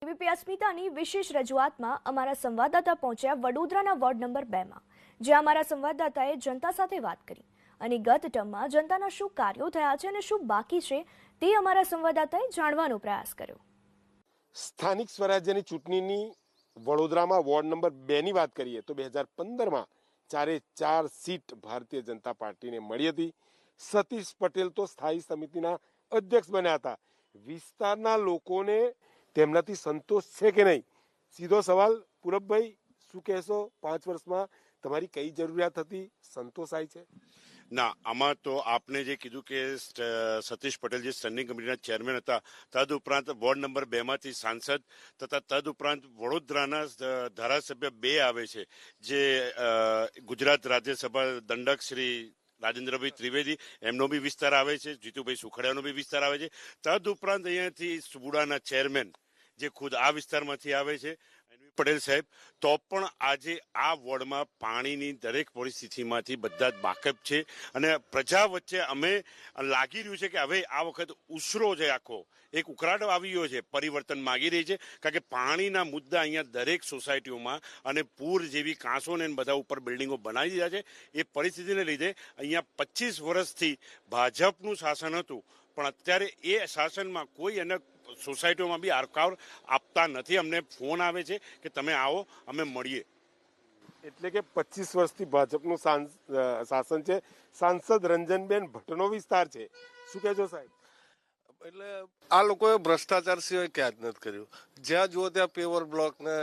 ABP અસ્મિતાની વિશેષ રજૂઆતમાં અમારા સંવાદદાતા પહોંચ્યા વડોદરાના વોર્ડ નંબર 2માં, જ્યાં અમારા સંવાદદાતાએ જનતા સાથે વાત કરી અને ગત ટર્મમાં જનતાના શું કાર્યો થયા છે અને શું બાકી છે તે અમારા સંવાદદાતાએ જાણવાનો પ્રયાસ કર્યો. સ્થાનિક સ્વરાજ્યની ચૂંટણીની વડોદરામાં વોર્ડ નંબર 2ની વાત કરીએ તો 2015માં 4 સીટ ભારતીય જનતા પાર્ટીને મળી હતી. સતીશ પટેલ તો સ્થાયી સમિતિના અધ્યક્ષ બન્યા હતા. વિસ્તારના લોકોને તેમનાથી સંતોષ છે કે નહીં? સીધો સવાલ. પૂરબભાઈ, શું કહેશો? 5 વર્ષમાં તમારી કઈ જરૂરિયાત હતી, સંતોષાય છે? ના, આમાં તો આપને જે કીધું કે સતીશ પટેલ જે સ્ટેન્ડિંગ કમિટીના ચેરમેન હતા, તદુપરાંત વોર્ડ નંબર 2માંથી સાંસદ તથા તદુપરાંત વડોદરાના ધારાસભ્ય 2 આવે છે, જે ગુજરાત રાજ્યસભા દંડક શ્રી રાજેન્દ્રભાઈ ત્રિવેદી, એમનો બી વિસ્તાર આવે છે, જીતુભાઈ સુખડિયાનો બી વિસ્તાર આવે છે. તદુપરાંત અહીંયાથી સુબુડાના ચેરમેન જે ખુદ આ વિસ્તારમાંથી આવે છે, પટેલ સાહેબ, તો પણ આજે આ વોર્ડમાં પાણીની દરેક પરિસ્થિતિમાંથી બધા જ વાકેફ છે અને પ્રજા વચ્ચે અમે લાગી રહ્યું છે કે હવે આ વખત ઉસરો છે, આખો એક ઉકળાટ આવી ગયો છે, પરિવર્તન માગી રહી છે. કારણ કે પાણીના મુદ્દા અહીંયા દરેક સોસાયટીઓમાં અને પૂર જેવી કાંસોને બધા ઉપર બિલ્ડિંગો બનાવી દીધા છે. એ પરિસ્થિતિને લીધે અહીંયા 25 વર્ષથી ભાજપનું શાસન હતું, પણ અત્યારે એ શાસનમાં કોઈ એને સોસાયટીઓમાં બી આરકાવ આપતા નથી. અમને ફોન આવે છે કે તમે આવો, અમે મળીએ. એટલે કે 25 વર્ષથી ભાજપનું શાસન છે. સાંસદ રંજનબેન ભટ્ટનો વિસ્તાર છે. શું કહેજો સાહેબ? એટલે આ લોકોએ ભ્રષ્ટાચાર સિવાય ક્યાં જ નથી કર્યું. જ્યાં જુઓ ત્યાં પેવર બ્લોક ને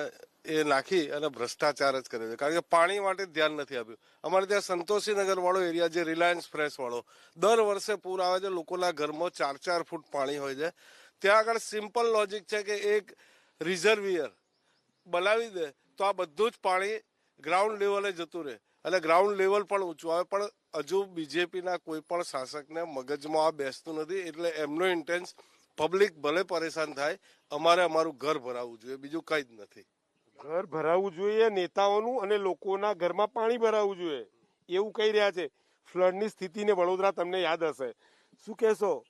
એ નાખી અને ભ્રષ્ટાચાર જ કર્યો છે. કારણ કે પાણી માટે ધ્યાન નથી આપ્યું. અમારે ત્યાં સંતોષીનગર વાળો એરિયા, જે રિલાયન્સ ફ્રેશ વાળો, દર વર્ષે પૂર આવે છે, લોકોના ઘરમાં 4 ફૂટ પાણી હોય છે. ત્યાં આગળ સિમ્પલ લોજિક છે કે એક રિઝર્વિયર બનાવી દે તો આ બધું જ પાણી ગ્રાઉન્ડ લેવલે જતું રહે અને ગ્રાઉન્ડ લેવલ પણ ઊંચું આવે. પણ હજુ બીજેપીના કોઈ પણ શાસકને મગજમાં આ બેસતું નથી. એટલે એમનો ઇન્ટેન્સ પબ્લિક ભલે પરેશાન થાય, અમારે અમારું ઘર ભરાવવું જોઈએ, બીજું કંઈ જ નથી. ઘર ભરાવવું જોઈએ નેતાઓનું અને લોકોના ઘરમાં પાણી ભરાવવું જોઈએ એવું કહી રહ્યા છે. ફ્લડની સ્થિતિને વડોદરા તમને યાદ હશે. શું કહેશો?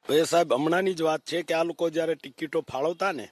એ સાહેબ, હમણાંની જ વાત છે કે આ લોકો જ્યારે ટિકિટો ફાળવતા ને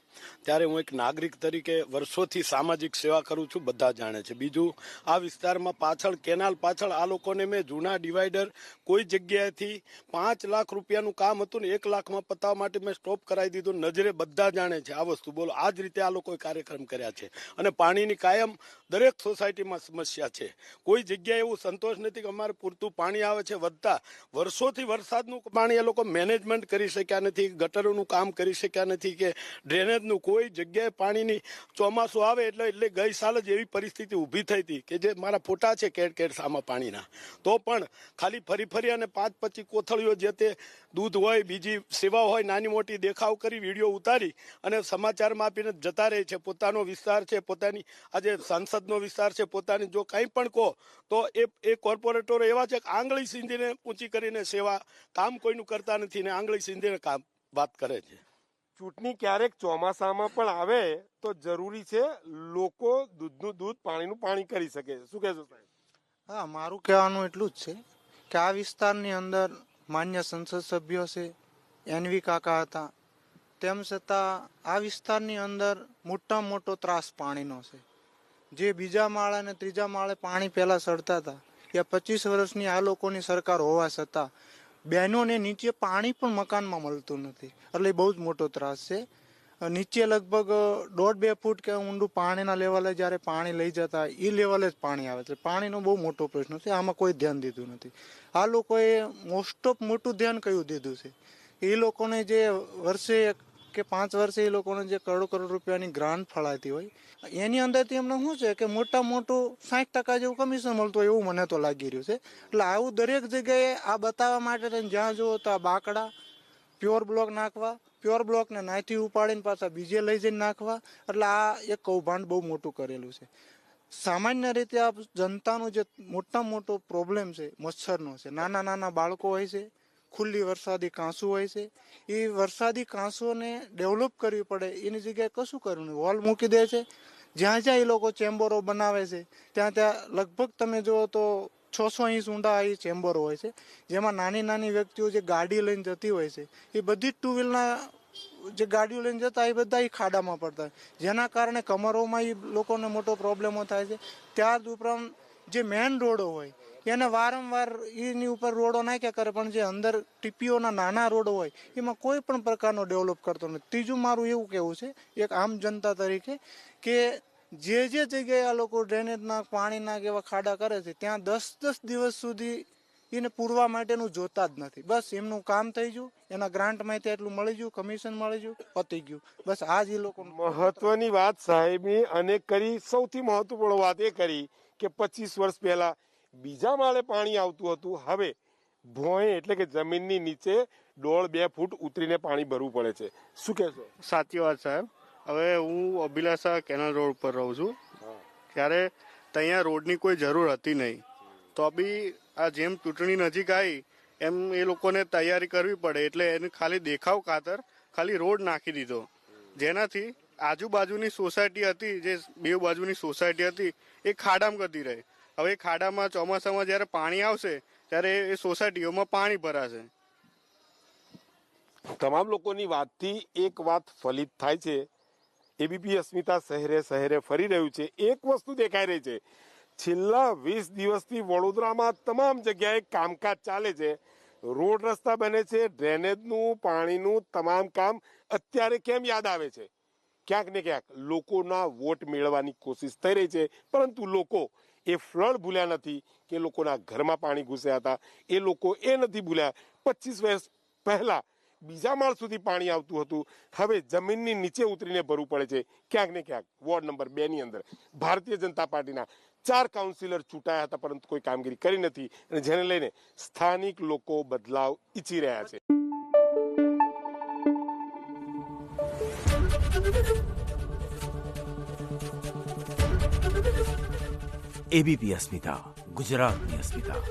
ત્યારે હું એક નાગરિક તરીકે વર્ષોથી સામાજિક સેવા કરું છું, બધા જાણે છે. બીજું, આ વિસ્તારમાં પાછળ કેનાલ પાછળ આ લોકોને મેં જૂના ડિવાઈડર કોઈ જગ્યાએથી 5 લાખ રૂપિયાનું કામ હતું ને 1 લાખમાં પતાવવા માટે મેં સ્ટોપ કરાવી દીધું. નજરે બધા જાણે છે આ વસ્તુ. બોલો, આ જ રીતે આ લોકોએ કાર્યક્રમ કર્યા છે. અને પાણીની કાયમ દરેક સોસાયટીમાં સમસ્યા છે. કોઈ જગ્યાએ એવું સંતોષ નથી કે અમારે પૂરતું પાણી આવે છે. વધતા વર્ષોથી વરસાદનું પાણી એ લોકો મેનેજમેન્ટ કરી શક્યા નથી, ગટરોનું કામ કરી શક્યા નથી કે ડ્રેનેજનું. કોઈ જગ્યાએ પાણીની ચોમાસું આવે એટલે ગઈ સાલ જ એવી પરિસ્થિતિ ઊભી થઈ હતી કે જે મારા ફોટા છે કેડ સામા પાણીના. તો પણ ખાલી ફરી અને 5-25 કોથળીઓ જે તે દૂધ હોય, બીજી સેવા હોય, નાની મોટી દેખાવ કરી, વિડીયો ઉતારી અને સમાચારમાં આપીને જતા રહે છે. પોતાનો વિસ્તાર છે, પોતાની આજે સાંસદનો વિસ્તાર છે, પોતાની જો કંઈ પણ કહો તો એ કોર્પોરેટરો એવા છે કે આંગળી સીંધીને ઊંચી કરીને સેવા કામ કોઈનું કરતા નથી ને આંગળી સીંધીને કામ વાત કરે છે. ચૂંટણી ક્યારેક ચોમાસામાં પણ આવે તો જરૂરી છે લોકો દૂધનું દૂધ, પાણીનું પાણી કરી શકે. શું કહેશો સાહેબ? હા, મારું કહેવાનું એટલું જ છે કે આ વિસ્તારની અંદર માન્ય સંસદ સભ્યો છે, એનવી કાકા હતા, તેમ છતાં આ વિસ્તારની અંદર મોટામાં મોટો ત્રાસ પાણીનો છે. જે બીજા માળે અને ત્રીજા માળે પાણી પહેલાં સડતા હતા, એ 25 વર્ષની આ લોકોની સરકાર હોવા છતાં બહેનોને નીચે પાણી પણ મકાનમાં મળતું નથી. એટલે બહુ જ મોટો ત્રાસ છે. નીચે લગભગ 1.5-2 ફૂટ કે ઊંડું પાણીના લેવલે જ્યારે પાણી લઈ જતા એ લેવલે જ પાણી આવે છે. પાણીનો બહુ મોટો પ્રશ્ન છે. આમાં કોઈ ધ્યાન દીધું નથી. આ લોકોએ મોસ્ટ ઓફ મોટું ધ્યાન કયું દીધું છે? એ લોકોને જે વર્ષે કે 5 વર્ષે એ લોકોને જે કરોડ રૂપિયાની ગ્રાન્ટ ફળાતી હોય, એની અંદરથી એમને શું છે કે મોટું 60% જેવું કમિશન મળતું હોય એવું મને તો લાગી રહ્યું છે. એટલે આવું દરેક જગ્યાએ આ બતાવવા માટે જ્યાં જુઓ તો આ બાકડા પ્યોર બ્લોક નાખવા, પ્યોર બ્લોકને નાથી ઉપાડીને પાછા બીજે લઈ જઈને નાખવા. એટલે આ એક કૌભાંડ બહુ મોટું કરેલું છે. સામાન્ય રીતે આ જનતાનો જે મોટામાં મોટો પ્રોબ્લેમ છે મચ્છરનો છે. નાના બાળકો હોય છે, ખુલ્લી વરસાદી કાંસુ હોય છે. એ વરસાદી કાંસુને ડેવલપ કરવી પડે એની જગ્યાએ કશું કરવું નહીં, વોલ મૂકી દે છે. જ્યાં એ લોકો ચેમ્બરો બનાવે છે ત્યાં લગભગ તમે જુઓ તો 600 ઇંચ ઊંડા એ ચેમ્બરો હોય છે, જેમાં નાની વ્યક્તિઓ જે ગાડી લઈને જતી હોય છે એ બધી જ 2 વ્હીલના જે ગાડીઓ લઈને જતા એ બધા ખાડામાં પડતા, જેના કારણે કમરોમાં એ લોકોને મોટો પ્રોબ્લેમો થાય છે. ત્યાર ઉપરાંત જે મેઇન રોડો હોય એને વારંવાર એની ઉપર રોડો નાખ્યા કરે, પણ જે અંદર ટીપીઓના નાના રોડો હોય એમાં કોઈ પણ પ્રકારનો ડેવલપ કરતો નથી. ત્રીજું મારું એવું કહેવું છે એક આમ જનતા તરીકે કે જે જગ્યાએ આ લોકો ડ્રેનેજના પાણીના એવા ખાડા કરે છે ત્યાં 10 દિવસ સુધી એને પૂરવા માટેનું જોતા જ નથી. બસ એમનું કામ થઈ ગયું, એના ગ્રાન્ટમાંથી એટલું મળી ગયું, કમિશન મળી ગયું, પતી ગયું. બસ આ જ એ લોકો મહત્વની વાત સાહેબે અને કરી. સૌથી મહત્વપૂર્ણ વાત એ કરી કે 25 વર્ષ પહેલા બીજા માળે પાણી આવતું હતું, હવે ભોંય એટલે કે જમીનની નીચે 1.5-2 ફૂટ ઉતરીને પાણી ભરવું પડે છે. શું કહેશો? સાચી વાત સાહેબ. હવે હું અભિલાષા કેનાલ રોડ ઉપર રહું છું, ત્યારે ત્યાં રોડની કોઈ જરૂર હતી નહીં, તો બી આ જેમ ચૂંટણી નજીક આવી એમ એ લોકોને તૈયારી કરવી પડે એટલે એને ખાલી દેખાવ ખાતર ખાલી રોડ નાખી દીધો, જેનાથી આજુબાજુની સોસાયટી હતી, જે બે બાજુની સોસાયટી હતી એ ખાડામાં ગતી રહે. હવે એ ખાડામાં ચોમાસામાં જ્યારે પાણી આવશે ત્યારે એ સોસાયટીઓમાં પાણી ભરાશે. તમામ લોકોની વાતથી એક વાત ફલિત થાય છે. એબીપી અસ્મિતા શહેરે ફરી રહ્યું છે. એક વસ્તુ દેખાઈ રહી છે, છેલ્લા 20 દિવસથી વડોદરામાં તમામ જગ્યાએ કામકાજ ચાલે છે. રોડ રસ્તા બને છે, ડ્રેનેજનું પાણીનું તમામ કામ અત્યારે કેમ યાદ આવે છે? ક્યાંક ને ક્યાંક લોકોના વોટ મેળવવાની કોશિશ થઈ રહી છે, પરંતુ લોકો એ ફ્લડ ભૂલ્યા નથી કે લોકોના ઘરમાં પાણી ઘૂસ્યા હતા. એ લોકો એ નથી ભૂલ્યા 25 વર્ષ પહેલા બીજા માળ સુધી પાણી આવતું હતું, હવે જમીનની નીચે ઉતરીને ભરવું પડે છે. ક્યાંક ને ક્યાંક વોર્ડ નંબર 2 ની અંદર ભારતીય જનતા પાર્ટીના 4 કાઉન્સિલર ચૂંટાયા હતા, પરંતુ કોઈ કામગીરી કરી નથી, અને જેને લઈને સ્થાનિક લોકો બદલાવ ઈચ્છી રહ્યા છે. એબીપી અસ્મિતા, ગુજરાતની અસ્મિતા.